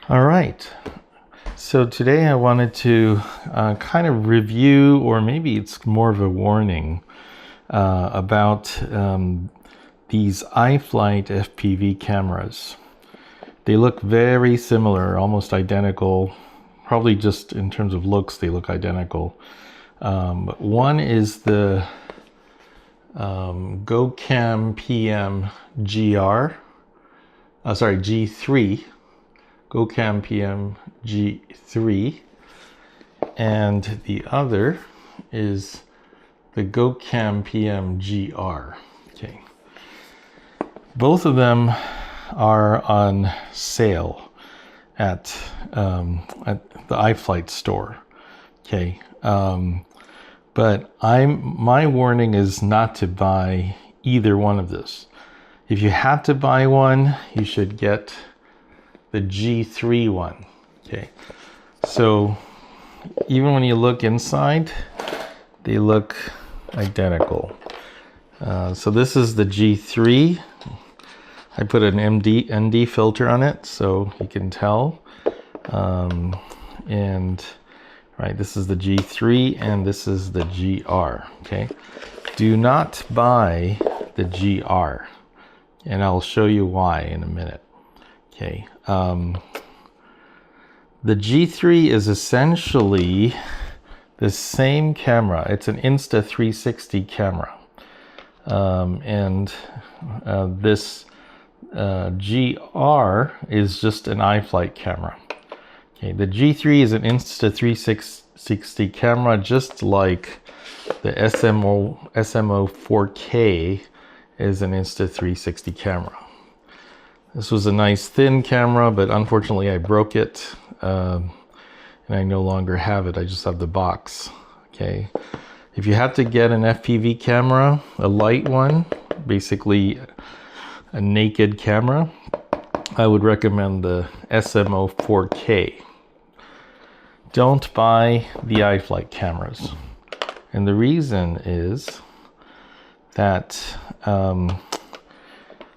All right. So today I wanted to kind of review, or maybe it's more of a warning, about these iFlight FPV cameras. They look very similar, almost identical. Probably just in terms of looks, they look identical. One is the GoCam G3. GoCam PM G3, and the other is the GoCam PM GR. Okay, both of them are on sale at the iFlight store. Okay, but my warning is not to buy either one of this. If you have to buy one, you should get the G3 one. Okay, so even when you look inside, they look identical. So this is the G3. I put an ND filter on it so you can tell. And right, this is the G3 and this is the GR. Okay, do not buy the GR, and I'll show you why in a minute. Okay, the G3 is essentially the same camera. It's an Insta360 camera, and this GR is just an iFlight camera. Okay, the G3 is an Insta360 camera, just like the SMO 4K is an Insta360 camera. This was a nice thin camera, but unfortunately I broke it, and I no longer have it. I just have the box. Okay, if you have to get an FPV camera, a light one, basically a naked camera, I would recommend the SMO 4K. Don't buy the iFlight cameras. And the reason is that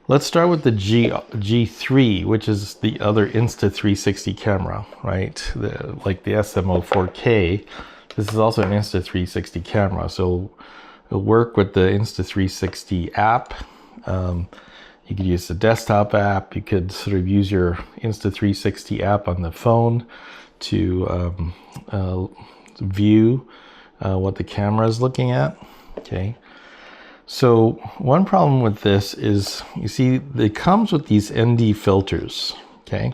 let's start with the G3, which is the other Insta360 camera, right? Like the SMO 4K. This is also an Insta360 camera, so it'll work with the Insta360 app. You could use the desktop app. You could sort of use your Insta360 app on the phone to view what the camera is looking at. Okay. So one problem with this is, you see, it comes with these ND filters. Okay.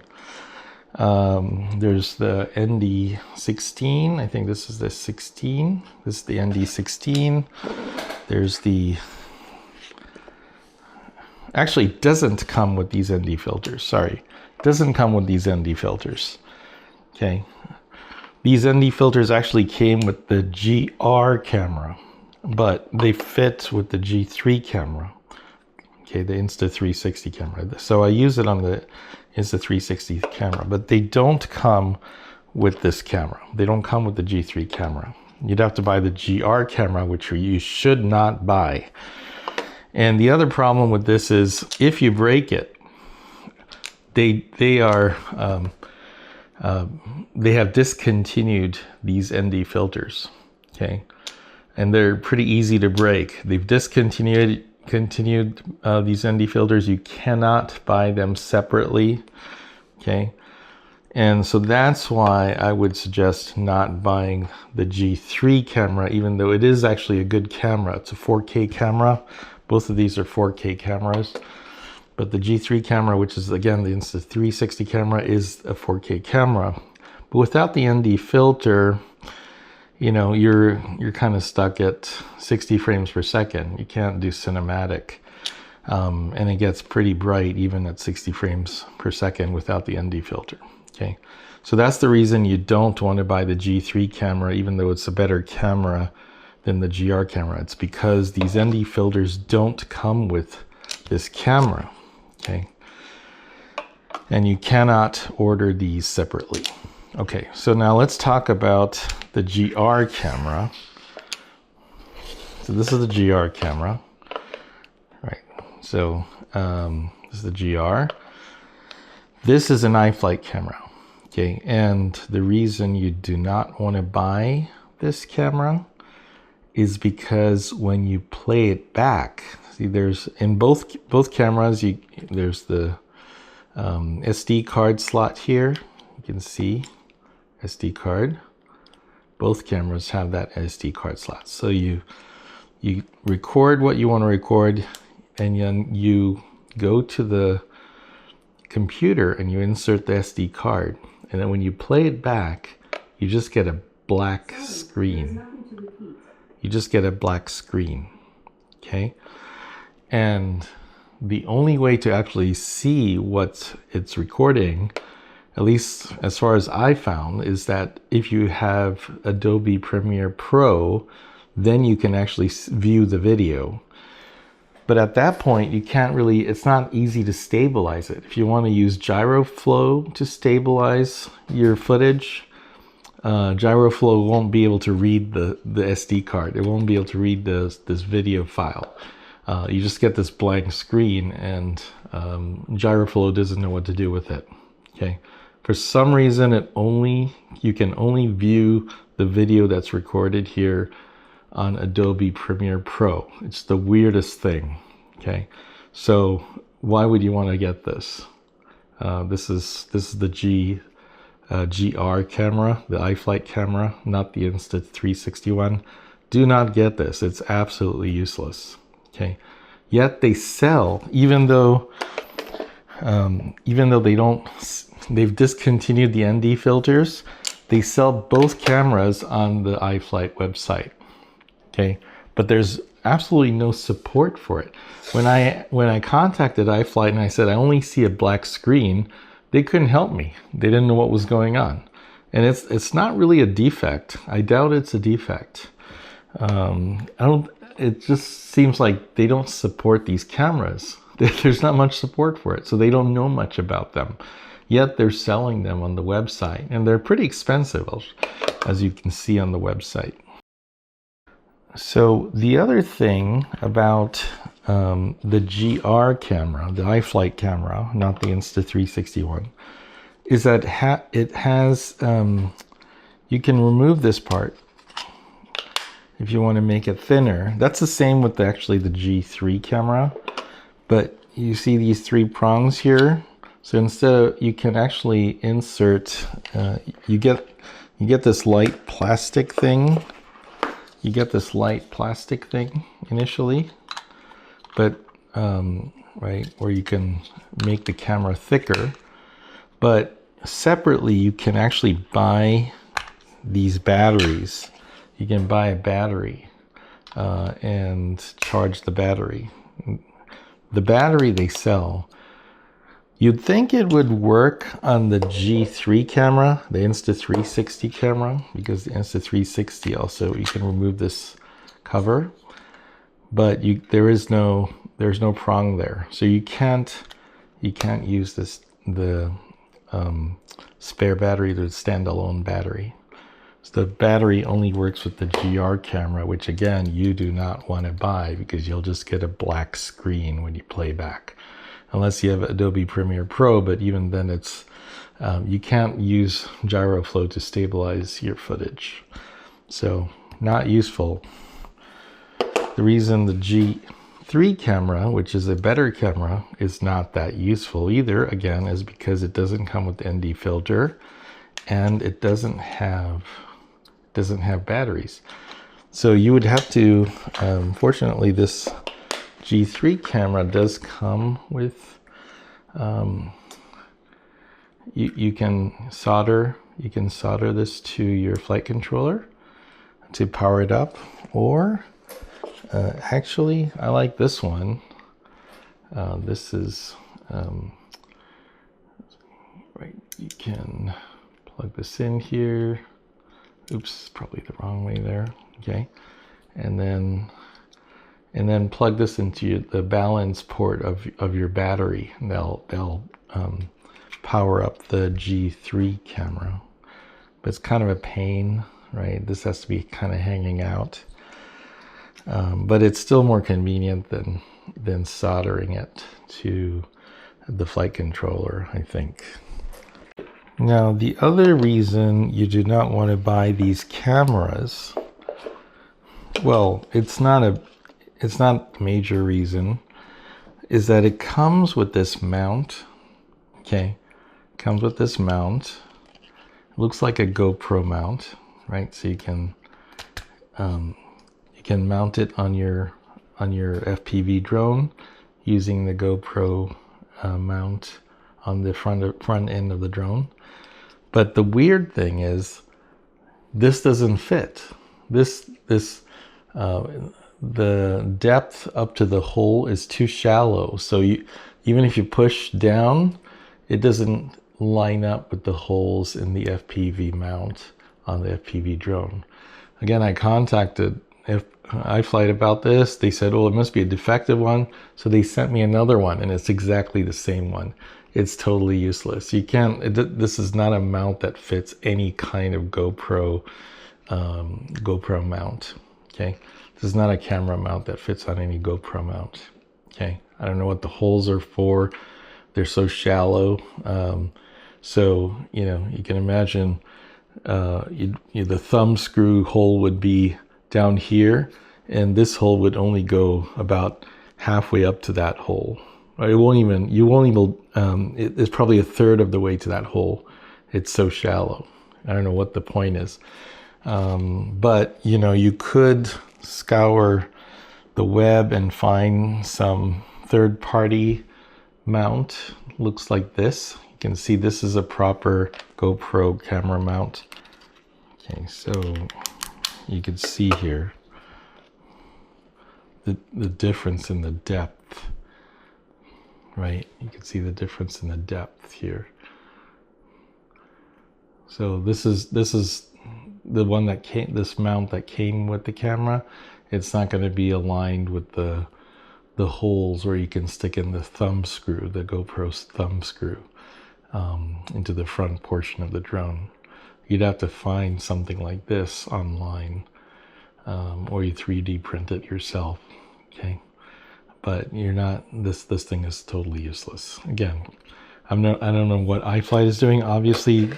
There's the ND16. I think this is the 16. This is the ND16. There's the... Actually, it doesn't come with these ND filters. Sorry. It doesn't come with these ND filters. Okay. These ND filters actually came with the GR camera, but they fit with the G3 camera. Okay, the Insta360 camera. So I use it on the Insta360 camera, but they don't come with this camera. They don't come with the G3 camera. You'd have to buy the GR camera, which you should not buy. And the other problem with this is, if you break it, they have discontinued these ND filters. Okay, and they're pretty easy to break. They've discontinued these ND filters. You cannot buy them separately. Okay, and so that's why I would suggest not buying the G3 camera, even though it is actually a good camera. It's a 4K camera. Both of these are 4K cameras, but the G3 camera, which is again the Insta360 camera, is a 4K camera. But without the ND filter, you know, you're kind of stuck at 60 frames per second. You can't do cinematic, and it gets pretty bright even at 60 frames per second without the ND filter. Okay, so that's the reason you don't want to buy the G3 camera, even though it's a better camera than the GR camera. It's because these ND filters don't come with this camera. Okay, and you cannot order these separately. Okay, so now let's talk about the GR camera. So this is the GR camera, right? So this is the GR. This is an iFlight camera, okay? And the reason you do not want to buy this camera is because when you play it back, see, there's in both cameras, there's the SD card slot here. You can see SD card. Both cameras have that SD card slot. So you record what you want to record, and then you go to the computer and you insert the SD card. And then when you play it back, you just get a black screen. You just get a black screen, okay? And the only way to actually see what it's recording, at least as far as I found, is that if you have Adobe Premiere Pro, then you can actually view the video. But at that point, you can't really, it's not easy to stabilize it. If you want to use GyroFlow to stabilize your footage, GyroFlow won't be able to read the SD card. It won't be able to read this video file. You just get this blank screen, and GyroFlow doesn't know what to do with it. Okay, for some reason, you can only view the video that's recorded here on Adobe Premiere Pro. It's the weirdest thing. Okay, so why would you want to get this? This is the GR camera, the iFlight camera, not the Insta360 one. Do not get this. It's absolutely useless. Okay, yet they sell, even though they've discontinued the ND filters, they sell both cameras on the iFlight website. Okay, but there's absolutely no support for it. When I contacted iFlight and I said I only see a black screen, they couldn't help me. They didn't know what was going on, and it's not really a defect. I doubt it's a defect. It just seems like they don't support these cameras. There's not much support for it, so they don't know much about them. Yet they're selling them on the website, and they're pretty expensive, as you can see on the website. So the other thing about the GR camera, the iFlight camera, not the Insta360 one, is that it has, you can remove this part if you want to make it thinner. That's the same with actually the G3 camera, but you see these three prongs here. So instead of, you can actually insert, you get this light plastic thing. You get this light plastic thing initially, but right, where you can make the camera thicker. But separately, you can actually buy these batteries. You can buy a battery and charge the battery. The battery they sell, you'd think it would work on the G3 camera, the Insta360 camera, because the Insta360 also, you can remove this cover, but there's no prong there, so you can't use the spare battery, the standalone battery. So the battery only works with the GR camera, which again you do not want to buy because you'll just get a black screen when you play back. Unless you have Adobe Premiere Pro, but even then it's, you can't use GyroFlow to stabilize your footage. So not useful. The reason the G3 camera, which is a better camera, is not that useful either, again, is because it doesn't come with the ND filter and it doesn't have batteries. So you would have to, fortunately this G3 camera does come with, you can solder this to your flight controller to power it up, or actually I like this one. This is right, you can plug this in here. Oops, probably the wrong way there. Okay, and then plug this into the balance port of your battery, and they'll power up the G3 camera. But it's kind of a pain, right? This has to be kind of hanging out, but it's still more convenient than soldering it to the flight controller, I think. Now, the other reason you do not want to buy these cameras, well, it's not a major reason, is that it comes with this mount. Okay, comes with this mount. It looks like a GoPro mount, right? So you can mount it on your FPV drone using the GoPro mount on the front end of the drone. But the weird thing is, this doesn't fit. The depth up to the hole is too shallow. So even if you push down, it doesn't line up with the holes in the FPV mount on the FPV drone. Again, I contacted iFlight about this. They said, oh, it must be a defective one. So they sent me another one, and it's exactly the same one. It's totally useless. You can't, this is not a mount that fits any kind of GoPro mount, okay? This is not a camera mount that fits on any GoPro mount, okay? I don't know what the holes are for. They're so shallow. So, you know, you can imagine the thumb screw hole would be down here, and this hole would only go about halfway up to that hole. It's probably a third of the way to that hole. It's so shallow. I don't know what the point is. But, you know, you could scour the web and find some third-party mount. Looks like this. You can see this is a proper GoPro camera mount. Okay, so you can see here the difference in the depth, right? You can see the difference in the depth here. So this is the one that came, this mount that came with the camera. It's not going to be aligned with the holes where you can stick in the thumb screw, the GoPro's thumb screw, into the front portion of the drone. You'd have to find something like this online, or you 3D print it yourself, okay? But you're not, this thing is totally useless. Again, I don't know what iFlight is doing. Obviously,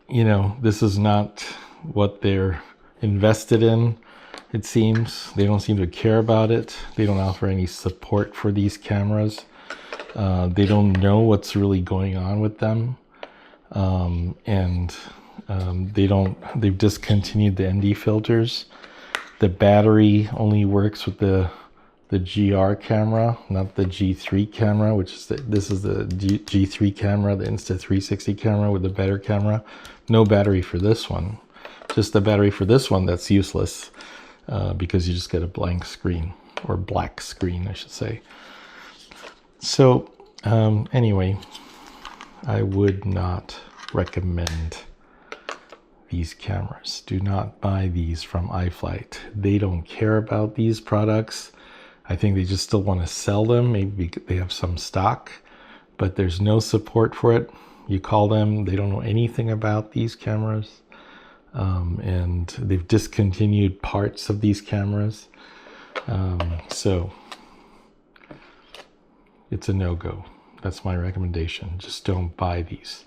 you know, this is not what they're invested in, it seems. They don't seem to care about it. They don't offer any support for these cameras. They don't know what's really going on with them. They've discontinued the ND filters. The battery only works with the GR camera, not the G3 camera, which is this is the G3 camera, the Insta360 camera with the better camera. No battery for this one. Just the battery for this one that's useless, because you just get a blank screen, or black screen, I should say. So anyway, I would not recommend these cameras. Do not buy these from iFlight. They don't care about these products. I think they just still want to sell them. Maybe they have some stock, but there's no support for it. You call them, they don't know anything about these cameras. And they've discontinued parts of these cameras. So it's a no-go. That's my recommendation. Just don't buy these.